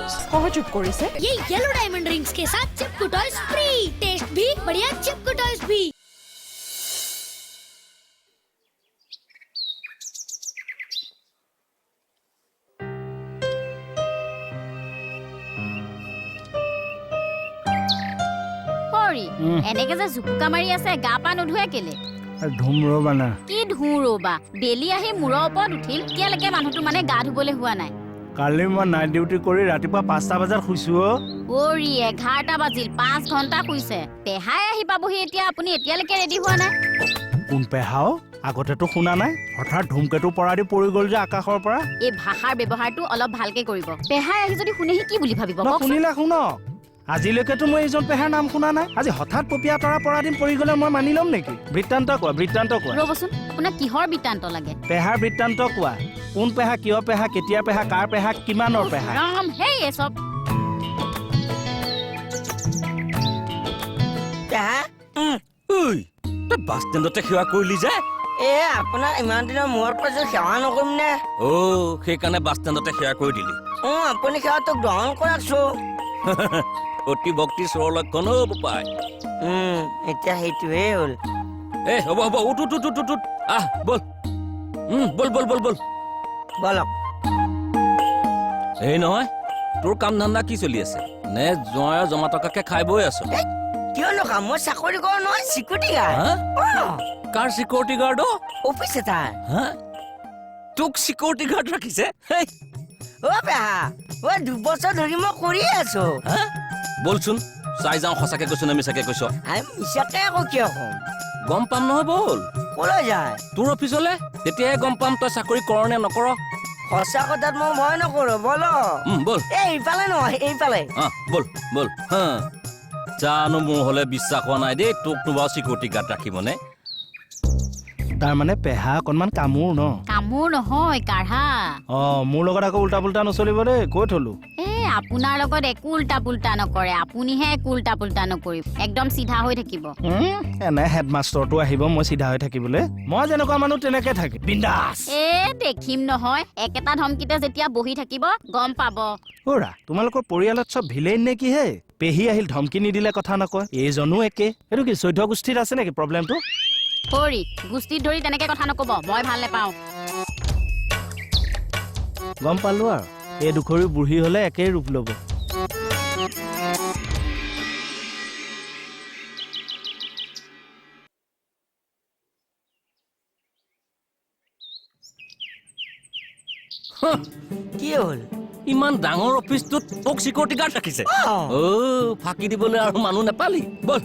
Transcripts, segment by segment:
सहयोग কৰিছে। ये येलो डायमंड रिंग्स के साथ चिपकू टॉयज फ्री, टेस्ट भी बढ़िया चिपकू टॉयज भी। এনেকে যে জুপুকা মাৰি আছে গা পা নুধুৱে কেলে ধুম ৰবা না কি ধুম ৰবা বেলি আহি মূৰৰ ওপৰত উঠিল কেলেকে মানুহটো মানে গা ধুবলৈ হোৱা নাই কালি মই নাইট ডিউটি কৰি ৰাতিপুৱা 5টা বজাত শুইছো ওৰি 11টা বাজিল 5 ঘণ্টা শুইছে পেহাই আহি পাবহি এতিয়া আপুনি এতিয়ালৈকে ৰেডি হোৱা নাই কোন পেহাও আগতেতো শুনা নাই হঠাৎ ধুমকেতু পৰা দি পৰি গ'ল যে আকাশৰ পৰা এই ভাষাৰ ব্যৱহাৰটো অলপ ভালকে কৰিব পেহাই আহি যদি শুনেহি কি বুলি ভাবিব শুনিলা শুনক আজিলৈকেতো মই এইজন পেহাৰ নাম শুনা নাই আজি হঠাৎ পপিয়া তৰা পৰা দিন পৰি গ'লে মই মানি ল'ম নেকি বৃত্তান্ত কোৱা ৰ'বচোন আপোনাক কিহৰ বৃত্তান্ত লাগে পেহাৰ বৃত্তান্ত কোৱা কোন পেহা কিয় পেহা কেতিয়া পেহা কাৰ পেহা কিমানৰ পেহা ৰাম হেই এসব পেহা ঐ তই বাছ ষ্টেণ্ডতে সেৱা কৰিলি যে আপোনাৰ ইমান দিনৰ মূৰত পাইছো সেৱা নকৰিম নে সেইকাৰণে বাছ ষ্টেণ্ডতে সেৱা কৰি দিলি আপুনি সেৱাটোক গ্ৰহণ কৰাকছো অতি ভক্তি স্বৰৰ লক্ষণ পায় এতিয়া সেইটোহে হ'ল হ'ব উঠ আহ বল বল বলক এই নহয় তোৰ কাম ধান্দা কি চলি আছে নে জোঁৱাৰৰ জমা টকাকে খাই বৈ আছ কিয়নো কাম মই চাকৰি কৰোঁ নহয় চিকিউৰিটি গাৰ্ড কাৰ চিকিউৰিটি গাৰ্ড অফিচ এটাৰ তোক চিকিউৰিটি গাৰ্ড ৰাখিছে পেহা 2 বছৰ ধৰি মই কৰিয়ে আছো বলচোন চাই যাওঁ সঁচাকে কৈছো নে মিছাকে কৈছ মিছাকে আকৌ কিয় কম গম পাম নহয় বল কলৈ যায় তোৰ অফিচলে তেতিয়াহে গম পাম তই চাকৰি কৰ নে নকৰ সঁচা কথাত মই ভয় নকৰো বল বল এইফালে নহয় এইফালে বল জানো মোৰ হলে বিশ্বাস হোৱা নাই দেই তোকনো বাৰু চিকিউৰিটি গাৰ্ড ৰাখিবনে তাৰমানে পেহা অকণমান কামোৰ ন কামোৰ নহয় কাঢ়া মোৰ লগত আকৌ উল্টা পুল্টা নচলিব দেই কৈ থলো আপোনাৰ লগত একো উল্টা পুল্টা নকৰে আপুনিহে একো উল্টা পুল্টা নকৰিব একদম চিধা হৈ থাকিব এনে হেডমাষ্টৰটো আহিব মই চিধা হৈ থাকিবলৈ মই যেনেকুৱা মানুহ তেনেকে থাকি বিন্দাস দেখিম নহয় একেটা ধমকিতে যেতিয়া বহি থাকিব গম পাব তোমালোকৰ পৰিয়ালত চব ভিলেইন নে কি হে পেহী আহিল ধমকি নিদিলে কথা নকয় এইজনো একে এইটো কি 14 গোষ্ঠীত আছে নেকি প্ৰব্লেমটো গোষ্ঠীত ধৰি তেনেকে কথা নকব মই ভাল নাপাওঁ গম পালো আৰু এই দুখৰি বুঢ়ী হলে একেই ৰূপ ল'ব কি হ'ল ইমান ডাঙৰ অফিচটোত তোক চিকিউৰিটি গাৰ্ড ৰাখিছে ফাঁকি দিবলৈ আৰু মানুহ নাপালি বল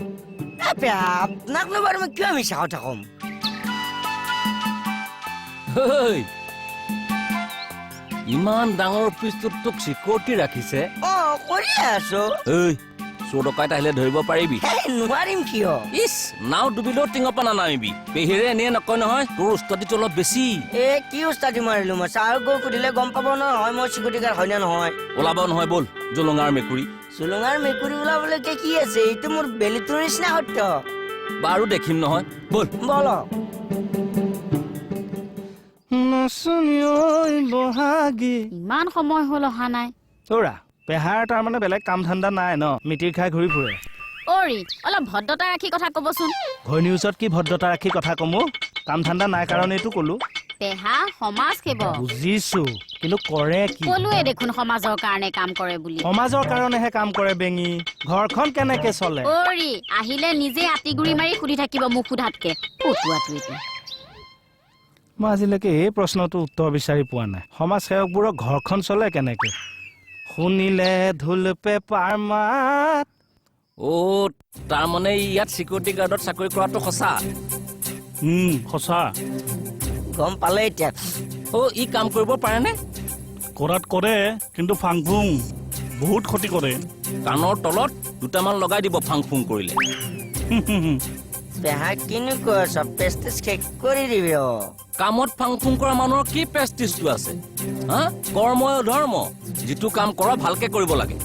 আপোনাকনো বাৰু মই কিয় মিছা কথা কম ইমান ডাঙৰ অফিচটোত তোক চিকিউৰিটি ৰাখিছে কৰিয়ে আছো চোৰ ডকাইত আহিলে ধৰিব পাৰিবি নোৱাৰিম কিয় নাও ডুবিলেও টিঙৰ পৰা নানামিবি পেহীৰে এনেয়ে নকয় নহয় তোৰ উস্তাদিটো অলপ বেছি কি উস্তাদি মাৰিলো মই ছাৰ গৈ সুধিলে গম পাব নহয় মই চিকিউৰিটি গাৰ্ড হয় নে নহয় ওলাব নহয় বল জলঙাৰ মেকুৰী ওলাবলৈকে কি আছে এইটো মোৰ বেলিটোৰ নিচিনা সত্য বাৰু দেখিম নহয় বল বলক ইমান সময় হ'ল অহা নাই পেহাৰ তাৰমানে বেলেগ কাম ধান্দা নাই ন মিতিৰ খাই ঘূৰি ফুৰে অলপ ভদ্ৰতা ৰাখি কথা কবচোন ঘৈ নিউজত কি ভদ্ৰতা ৰাখি কথা কমো কাম ধান্দা নাই কাৰণে এইটো কলো পেহা সমাজ সেৱক বুজিছো কিন্তু কৰে কি কলোৱে দেখোন সমাজৰ কাৰণে কাম কৰে বুলি সমাজৰ কাৰণেহে কাম কৰে বেঙি ঘৰখন কেনেকে চলে আহিলে নিজে আতিগুৰি মাৰি সুধি থাকিব মোক সোধাতকে মই আজিলৈকে এই প্ৰশ্নটো উত্তৰ বিচাৰি পোৱা নাই সমাজ সেৱকবোৰৰ ঘৰখন চলে কেনেকে শুনিলে ঢোল পেপাৰ মাত তাৰমানে ইয়াত চিকিউৰিটি গাৰ্ডত চাকৰি কৰাটো সঁচা সঁচা গম পালে এতিয়া ই কাম কৰিব পাৰেনে কৰাত কৰে কিন্তু ফাং ফুং বহুত ক্ষতি কৰে কাণৰ তলত দুটামান লগাই দিব ফাং ফুং কৰিলে পেহা কিনো কৈছ পেষ্টিজ শেষ কৰি দিবি কামত ফাং ফুং কৰা মানুহৰ কি প্ৰেষ্টিজটো আছে কৰ্মই ধৰ্ম যিটো কাম কৰ ভালকে কৰিব লাগে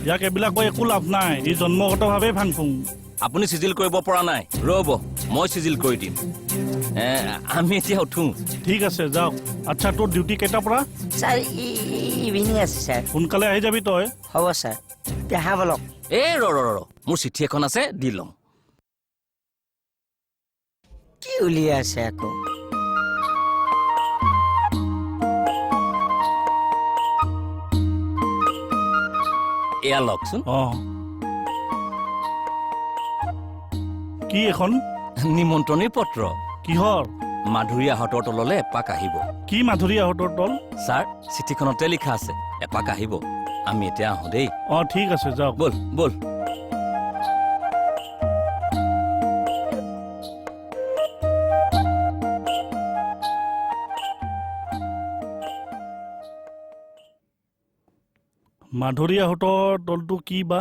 ইয়াক এইবিলাক কৈ একো লাভ নাই ই জন্মগতভাৱে ফাং ফুং আপুনি চিজিল কৰিব পৰা নাই ৰ'ব মই চিজিল কৰি দিম আমি এতিয়া উঠো ঠিক আছে যাওক আচ্ছা তোৰ ডিউটি কেইটাৰ পৰা ছাৰ ইভিনিং আছে ছাৰ সোনকালে আহি যাবি তই হ'ব ছাৰ এতিয়া হা বলক এই ৰ মোৰ চিঠি এখন আছে দি লওঁ কি উলিয়াই আছে আকৌ এয়া লওকচোন অঁ কি এখন নিমন্ত্ৰণী পত্ৰ কিহৰ মাধুৰীয়াহঁতৰ তললৈ এপাক আহিব কি মাধুৰীয়াহঁতৰ দল ছাৰ চিঠিখনতে লিখা আছে এপাক আহিব আমি এতিয়া আহোঁ দেই অঁ ঠিক আছে যাওক বল বল মাধুৰীয়াহঁতৰ দলটো কি বা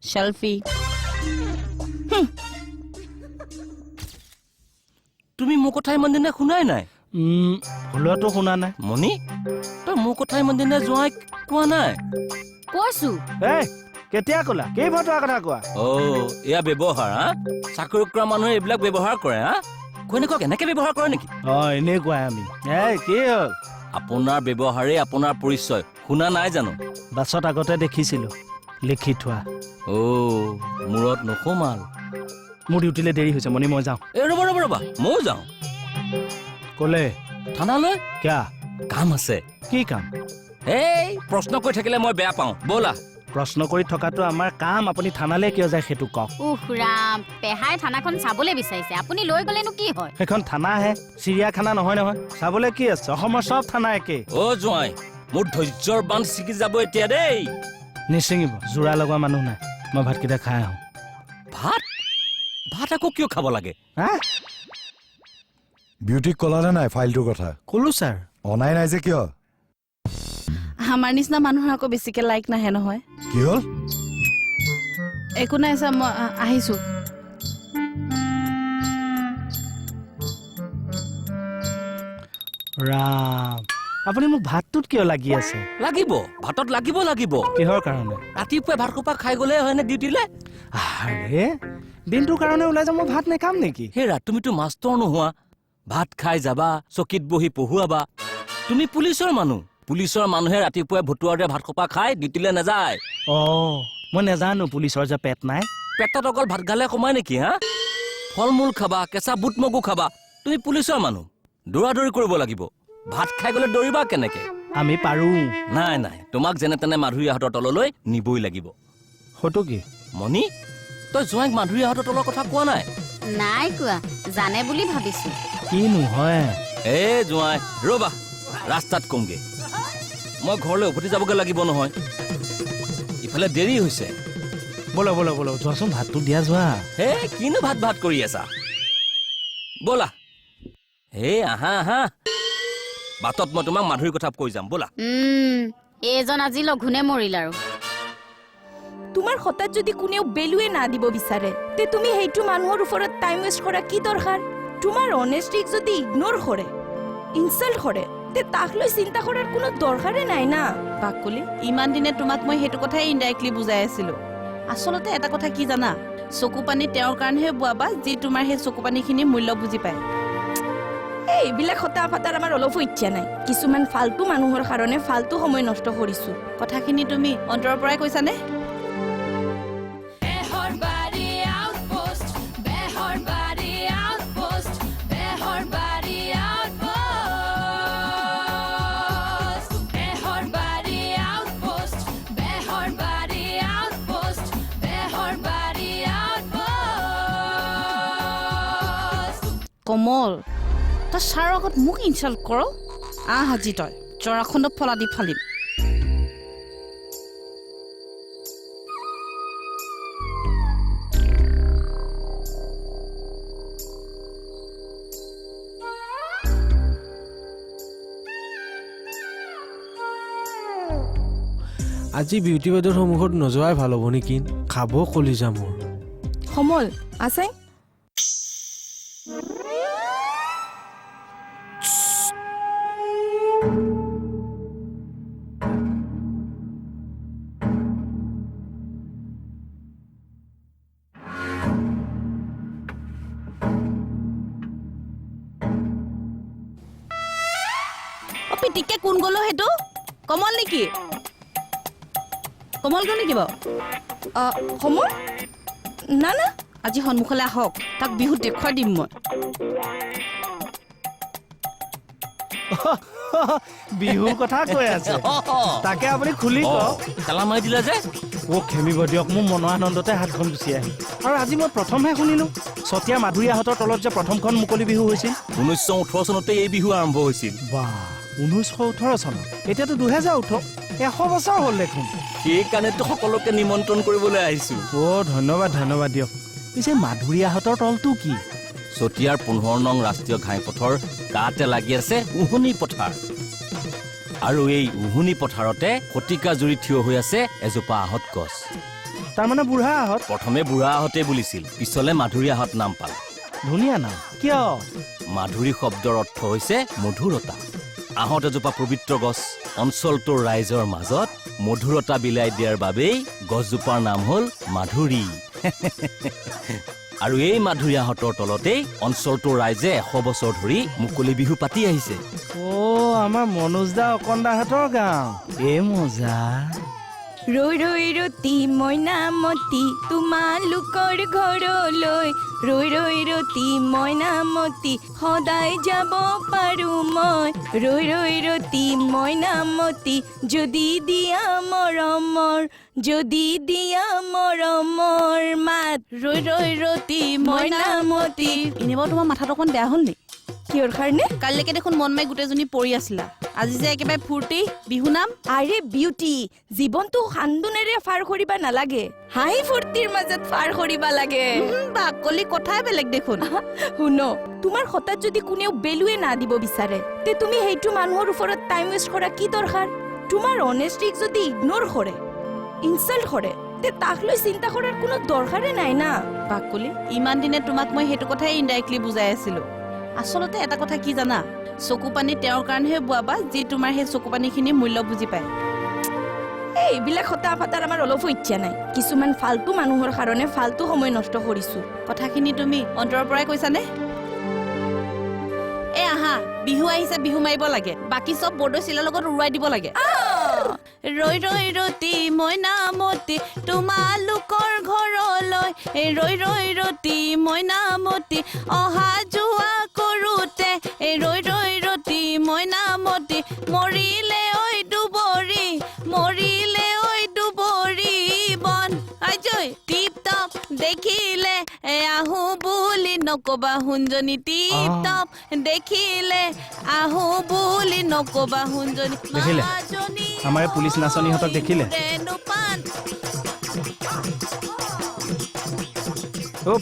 Selfie. তুমি মোৰ কথা ইমান দিনে শুনাই নাই ভুলতো শুনা নাই মণি তই মোৰ কথা ইমান দিনে জোঁৱাইক কোৱা নাই কৈছো এই কেতিয়া ক'লা কেই ভটোৱা কথা কোৱা এয়া ব্যৱহাৰ হা চাকৰি কৰা মানুহে এইবিলাক ব্যৱহাৰ কৰে হা ঘৈণীয়েকক এনেকে ব্যৱহাৰ কৰে নেকি অঁ এনেকুৱাই আমি কি হ'ল আপোনাৰ ব্যৱহাৰেই আপোনাৰ পৰিচয় শুনা নাই জানো বাছত আগতে দেখিছিলো লিখি থোৱা মূৰত নোসোমাল মোৰ ডিউটিলৈ দেৰি হৈছে মণি মই যাওঁ এই ৰ'বা ময়ো যাওঁ ক'লে থানালৈ কিয়া কাম আছে কি কাম এই প্ৰশ্ন কৰি থাকিলে মই বেয়া পাওঁ ব'লা প্ৰশ্ন কৰি থকাটো আমাৰ কাম আপুনি থানালৈ কিয় যায় সেইটো কওক উফ ৰাম পেহাই থানাখন চাবলৈ বিচাৰিছে আপুনি লৈ গ'লেনো কি হয় সেইখন থানাহে চিৰিয়াখানা নহয় নহয় চাবলৈ কি আছে অসমৰ চব থানা একে জোঁৱাই মোৰ ধৈৰ্যৰ বান্ধ ছিগি যাব এতিয়া দেই নিচিঙিব যোৰা লগোৱা মানুহ নাই মই ভাতকেইটা খাই আহোঁ ভাত আকৌ কিয় খাব লাগে হা বিউটিক ক'লানে নাই ফাইলটোৰ কথা ক'লো ছাৰ অনাই নাই যে কিয় আমাৰ নিচিনা মানুহৰ আকৌ বেছিকে লাইক নাহে নহয় কি হ'ল একো নাই ছাৰ মই আহিছো ৰাম আপুনি মোক ভাতটোত কিয় লাগি আছে লাগিব ভাতত লাগিব কিহৰ কাৰণে ৰাতিপুৱাই ভাত খোপা খাই গ'লে হয়নে ডিউটিলে আৰে দিনটোৰ কাৰণে ওলাই যাম মই ভাত নেখাম নেকি হেৰা তুমিতো মাষ্টৰ নোহোৱা ভাত খাই যাবা চকীত বহি পঢ়ুৱাবা তুমি পুলিচৰ মানুহে ৰাতিপুৱাই ভতুৱাৰে ভাত খোপা খাই ডিউটিলে নাযায় মই নেজানো পুলিচৰ যে পেট নাই পেটত অকল ভাত গালে কমাই নেকি হা ফল মূল খাবা কেঁচা বুট মগু খাবা তুমি পুলিচৰ মানুহ দৌৰা-দৌৰি কৰিব লাগিব ভাত খাই গ'লে দৌৰিবা কেনেকে আমি পাৰো নাই তোমাক যেনে তেনে মাধুৰীয়াহঁতৰ তললৈ নিবই লাগিব হয়তো কি মণি তই জোঁৱাইক মাধুৰীয়াহঁতৰ তলৰ কথা কোৱা নাই কোৱা জানে বুলি ভাবিছো কি নহয় জোঁৱাই ৰ'বা ৰাস্তাত কমগে মই ঘৰলৈ উভতি যাবগৈ লাগিব নহয় ইফালে দেৰি হৈছে ব'লা যোৱাচোন ভাতটো দিয়া যোৱা কিনো ভাত কৰি আছা ব'লা আহা বাটত মই তোমাক মাধুৰীৰ কথা কৈ যাম ব'লা এইজন আজি লঘোনে মৰিল আৰু তোমাৰ হঠাৎ যদি কোনেও বেলুৱে না দিব বিচাৰে তে তুমি সেইটো মানুহৰ ওপৰত টাইম ৱেষ্ট কৰা কি দৰকাৰ তোমাৰ অনেষ্টিক যদি ইগনোৰ কৰে ইনসাল্ট কৰে তে তাক লৈ চিন্তা কৰাৰ কোনো দৰকাৰে নাই না বাকলি ইমান দিনে তোমাক মই সেইটো কথাই ইনডাইৰেক্টলি বুজাই আছিলো আচলতে এটা কথা কি জানা চকু পানী তেওঁৰ কাৰণেহে বুৱাবা যি তোমাৰ সেই চকু পানীখিনি মূল্য বুজি পায় এইবিলাক হতা ফাটাৰ আমাৰ অলপো ইচ্ছা নাই কিছুমান ফাল্টু মানুহৰ কাৰণে ফাল্টু সময় নষ্ট কৰিছো কথাখিনি তুমি অন্তৰৰ পৰাই কৈছানে কমল তই ছাৰৰ আগত মোক ইনচাল্ট কৰ আজি তই জৰাখণ্ড ফলা দি ফালিম আজি বিউটি বাইদেউৰ সন্মুখত নোযোৱাই ভাল হ'ব নেকি খাব কলিজা মোৰ সমল আছে পিটিকে কোন গ'লো সেইটো কমল নেকি কমল গ'ল নেকি বাৰু সমল না না আজি সন্মুখলৈ আহক তাক বিহু দেখুৱাই দিম মই বিহুৰ কথা কৈ আছে তাকে আপুনি খুলি কওক তালা মাৰি দিলা যে খেমিব দিয়ক মোৰ মনৰ আনন্দতে হাতখন গুচি আহিল আৰু আজি মই প্ৰথমহে শুনিলো চতিয়া মাধুৰীয়াহঁতৰ তলত যে প্ৰথমখন মুকলি বিহু হৈছিল 1918 চনতে এই বিহু আৰম্ভ হৈছিল বাহ 1918 চনত এতিয়াতো 2018 100 বছৰ হ'ল দেখোন সেইকাৰণেতো সকলোকে নিমন্ত্ৰণ কৰিবলৈ আহিছো ধন্যবাদ দিয়ক পিছে মাধুৰীয়াহঁতৰ তলটো কি চতিয়াৰ 15 নং ৰাষ্ট্ৰীয় ঘাইপথৰ কাতে লাগি আছে উহুনি পথাৰ আৰু এই উহুনি পথাৰতে শতিকা জুৰি থিয় হৈ আছে এজোপা আহত গছ তাৰমানে বুঢ়া আহত প্ৰথমে বুঢ়া আহতে বুলিছিল পিছলে মাধুৰীয়াহঁত নাম পালে ধুনীয়া নাম কিয় মাধুৰী শব্দৰ অৰ্থ হৈছে মধুৰতা আহত এজোপা পবিত্ৰ গছ অঞ্চলটোৰ ৰাইজৰ মাজত মধুৰতা বিলাই দিয়াৰ বাবেই গছজোপাৰ নাম হ'ল মাধুৰী আৰু এই মাধুৰীয়াহঁতৰ তলতেই অঞ্চলটোৰ ৰাইজে 100 বছৰ ধৰি মুকলি বিহু পাতি আহিছে আমাৰ মনোজ দা অকন্দাহঁতৰ গাঁও এই মজা ৰৈ ৰৈ ৰতি মইনামতি তোমালোকৰ ঘৰলৈ ৰৈ ৰৈ ৰতি মইনামতি সদায় যাব পাৰো মই ৰৈ ৰৈ ৰতি মইনামতি যদি দিয়া মৰমৰ মাত ৰৈ ৰৈ ৰতি মইনামতি এনে বাৰু তোমাৰ মাথাটো অকণ বেয়া হ'ল নি কিহৰ কাৰণে কালিলৈকে দেখোন মন মাৰি গোটেইজনী পৰি আছিলা আজি যে একেবাৰে ফূৰ্তি বিহু নাম আৰে বিউটি জীৱনটো সান্দোনেৰে পাৰ কৰিব নালাগে হাঁহি ফূৰ্তিৰ মাজত পাৰ কৰিব লাগে বাকলি কথাই বেলেগ দেখোন শুনো তোমাৰ হঠাৎ যদি কোনেও বেলুৱে না দিব বিচাৰে তে তুমি সেইটো মানুহৰ ওপৰত টাইম ৱেষ্ট কৰা কি দৰকাৰ তোমাৰ অনেষ্টিক যদি ইগনোৰ কৰে ইনসাল্ট কৰে তে তাক লৈ চিন্তা কৰাৰ কোনো দৰকাৰে নাই না বাকলি ইমান দিনে তোমাক মই সেইটো কথাই ইনডাইৰেক্টলি বুজাই আছিলো আচলতে এটা কথা কি জানা চকু পানী তেওঁৰ কাৰণেহে বুৱাবা যি তোমাৰ সেই চকু পানীখিনি মূল্য বুজি পায় এইবিলাক হতা ফাটাৰ আমাৰ অলপো ইচ্ছা নাই কিছুমান ফালতু মানুহৰ কাৰণে ফালতু সময় নষ্ট কৰিছো কথাখিনি তুমি অন্তৰৰ পৰাই কৈছানে এ আহা বিহু আহিছে বিহু মাৰিব লাগে বাকি সব বৰ্ডৰ চিলাৰ লগত উৰুৱাই দিব লাগে ৰৈ ৰৈ ৰতি মইনামতি তোমালোকৰ ঘৰলৈ ৰৈ ৰৈ ৰতি মইনামতি অহা যোৱা কৰোতে ৰৈ ৰৈ ৰতি মইনামতি মৰিলে ঐ দুবৰি বন আজৈ টিপ টপ দেখিলে আহো বুলি নকবা হুঞ্জনি টিপ টপ দেখিলে আহো বুলি নকবা হুঞ্জনি দেখিলে? আমাৰ এই পুলিচ নাচনীহঁতক দেখিলে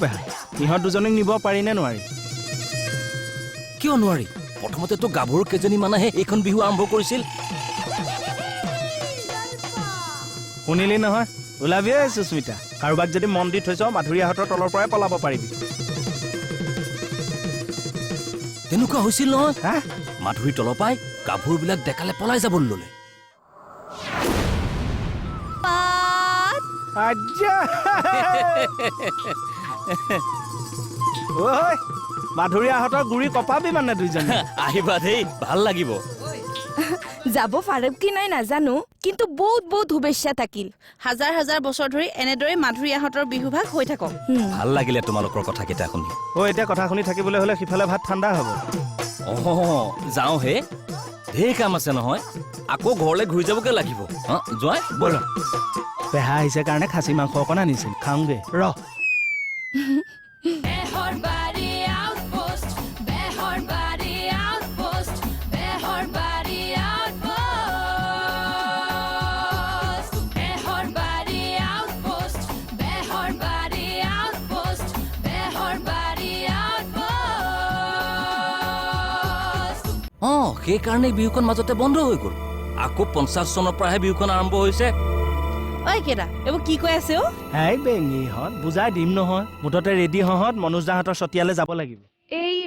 পেহা ইহঁত দুজনীক নিব পাৰি নে নোৱাৰি কিয় নোৱাৰি প্ৰথমতেতো গাভৰু কেইজনী মানেহে এইখন বিহু আৰম্ভ কৰিছিল শুনিলি নহয় ওলাবি সুস্মিতা কাৰোবাক যদি মন দি থৈছ মাধুৰীয়াহঁতৰ তলৰ পৰাই পলাব পাৰিবি তেনেকুৱা হৈছিল নহয় মাধুৰীৰ তলৰ পৰাই গাভৰুবিলাক ডেকালে পলাই যাব ল'লে মাধুৰীয়াহঁতৰ গুৰি কপাবি মানে দুইজনী আহিবা দেই ভাল লাগিব যাব পাৰিব কি নাই নাজানো কিন্তু বহুত বহুত শুভেচ্ছা থাকিল হাজাৰ হাজাৰ বছৰ ধৰি এনেদৰে মাধুৰীয়াহঁতৰ বিহু ভাগ হৈ থাকক ভাল লাগিলে তোমালোকৰ কথাকেইটা শুনি এতিয়া কথা শুনি থাকিবলৈ হলে সিফালে ভাত ঠাণ্ডা হ'ব যাওঁ হে ঢেৰ কাম আছে নহয় আকৌ ঘৰলৈ ঘূৰি যাবগে লাগিব যোৱাই ব'ল পেহা আহিছে কাৰণে খাচী মাংস অকণ আনিছিল খাওঁগে ৰ সেইকাৰণে বিহুখন মাজতে বন্ধ হৈ গ'ল আকৌ 50 চনৰ পৰাহে বিহুখন আৰম্ভ হৈছে ঐ কেৰা এইবোৰ কি কৈ আছে অ' হেই বেঙিহঁত বুজাই দিম নহয় মুঠতে ৰেডি হহঁত মনোজাহঁতৰ চতিয়ালে যাব লাগিব এই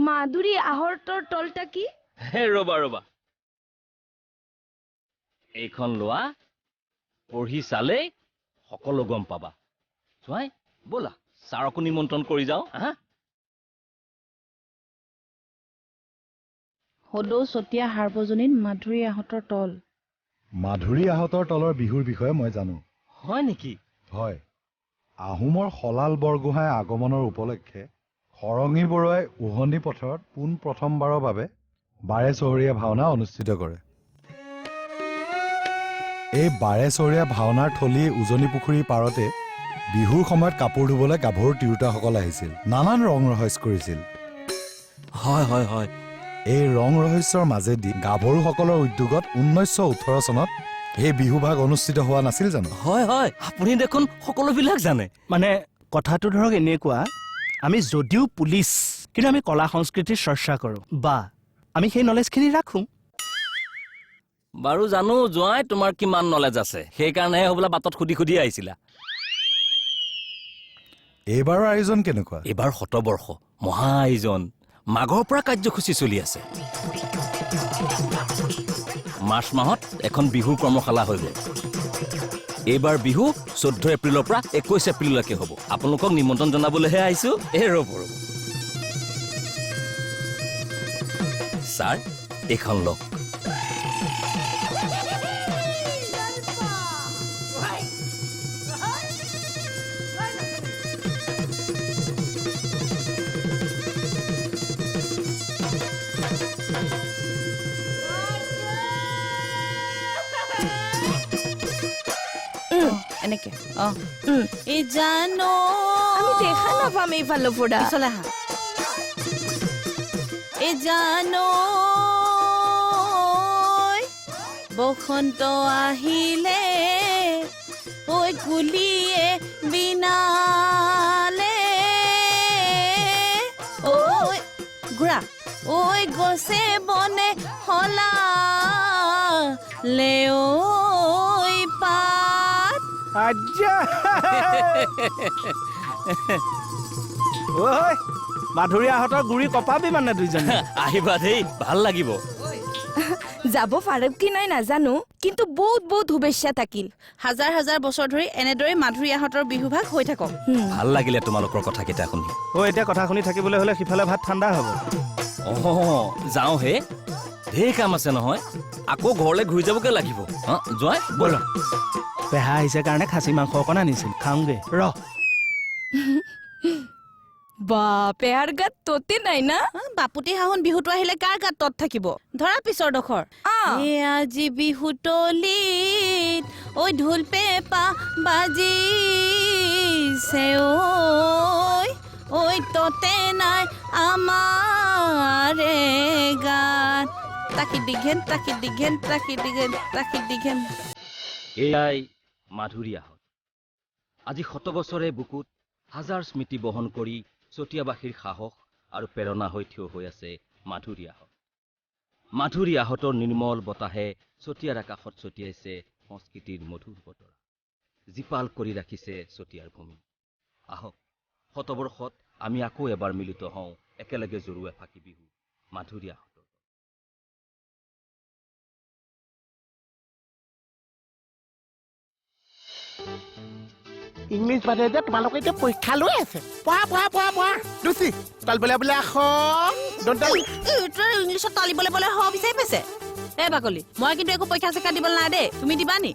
মাধুৰী আহৰ্তৰ তলটা কি হে ৰবা ৰবা এইখন লোৱা পঢ়ি চালেই সকলো গম পাবা চোৱাই ব'লা ছাৰকো নিমন্ত্ৰণ কৰি যাওঁ হা সদৌ চতিয়া সাৰ্বজনীন মাধুৰী আহঁতৰ তল মাধুৰী আহঁতৰ তলৰ বিহুৰ বিষয়ে মই জানো হয় নেকি হয় আহোমৰ শলাল বৰগোহাঁই আগমনৰ উপলক্ষে খৰঙী বৰুৱাই উহনি পথাৰত পোন প্ৰথমবাৰৰ বাবে বাৰে চহৰীয়া ভাওনা অনুষ্ঠিত কৰে এই বাৰে চহৰীয়া ভাওনাৰ থলী উজনি পুখুৰীৰ পাৰতে বিহুৰ সময়ত কাপোৰ ধুবলৈ গাভৰু তিৰোতাসকল আহিছিল নানান ৰং ৰহস্য কৰিছিল হয় হয় হয় এই ৰং ৰহস্যৰ মাজেদি গাভৰুসকলৰ উদ্যোগত 1918 চনত এই বিহু ভাগ অনুষ্ঠিত হোৱা নাছিল জানো হয় হয় আপুনি দেখোন সকলোবিলাক জানে মানে কথাটো ধৰক এনেকুৱা আমি যদিও পুলিচ কিন্তু আমি কলা সংস্কৃতিৰ চৰ্চা কৰোঁ বা আমি সেই নলেজখিনি ৰাখোঁ বাৰু জানো জোঁৱাই তোমাৰ কিমান নলেজ আছে সেইকাৰণেহে হ'বলা বাটত সুধি সুধি আহিছিলা এইবাৰৰ আয়োজন কেনেকুৱা এইবাৰ শতবৰ্ষ মহা আয়োজন মাঘৰ পৰা কাৰ্যসূচী চলি আছে মাৰ্চ মাহত এখন বিহুৰ কৰ্মশালা হৈ গ'ল এইবাৰ বিহু 14 এপ্ৰিলৰ পৰা 21 এপ্ৰিললৈকে হ'ব আপোনালোকক নিমন্ত্ৰণ জনাবলৈহে আহিছো ৰ'ব ছাৰ এইখন লওক এনেকে এই জানো আমি দেখা নাপাম এইফালৰ পৰা পিছলে আহা এই জানো বসন্ত আহিলে ঐ কুলিয়ে বিনালে ঐ ঘূৰা ঐ গছে বনে হলালে ঐ পাত আজ্জা ঐ মাধুৰীয়াহঁতৰ গুৰি কপাবি মানে দুইজনে আহিবা দেই ভাল লাগিব যাব পাৰিম কি নাই নাজানো কিন্তু বহুত বহুত শুভেচ্ছা থাকিল হাজাৰ হাজাৰ বছৰ ধৰি এনেদৰে মাধুৰী আহঁতৰ বিহু ভাগ হৈ থাকক ভাল লাগিলে তোমালোকৰ কথাকেইটা শুনি এতিয়া কথা শুনি থাকিবলৈ হ'লে সিফালে ভাত ঠাণ্ডা হ'ব যাওঁ হে ঢেৰ কাম আছে নহয় আকৌ ঘৰলৈ ঘূৰি যাবগে লাগিব জোঁৱাই ব'ল পেহা আহিছে কাৰণে খাচী মাংস অকণ আনিছিল খাওঁগে বা পেহাৰ গাত ততে নাই না বাপুতি শাহুন বিহুটো আহিলে কাৰ গাত তত থাকিব ধৰা পিছৰ ডখৰ আজি বিহুতলিত ঐ ঢোল পেঁপা বাজিছে ঐ ততে নাই আমাৰে গাত তাকি দীঘেন তাকি দীঘেন তাকি দীঘেন তাকি দীঘেন এয়াই মাধুৰীয়াহঁত আজি 100 বছৰে বুকুত হাজাৰ স্মৃতি বহন কৰি চতিয়াবাসীৰ সাহস আৰু প্ৰেৰণা হৈ থিয় হৈ আছে মাধুৰীয়াহঁতৰ নিৰ্মল বতাহে চতিয়াৰ আকাশত ছটিয়াইছে সংস্কৃতিৰ মধুৰ বতৰা জীপাল কৰি ৰাখিছে চতিয়াৰ ভূমি আহক শতবৰ্ষত আমি আকৌ এবাৰ মিলিত হওঁ একেলগে জৰুৱা ফাকি বিহু মাধুৰীয়াহঁতৰ ইংলিছ বাদে যে তোমালোকে এতিয়া পৰীক্ষা লৈ আছে পঢ়া লুচি তালবলে বোলে ইংলিছত তলিবলৈ হ বিচাৰি পাইছে বাকলি মই কিন্তু একো পৰীক্ষা চৰীক্ষা দিবলৈ নাই দেই তুমি দিবা নি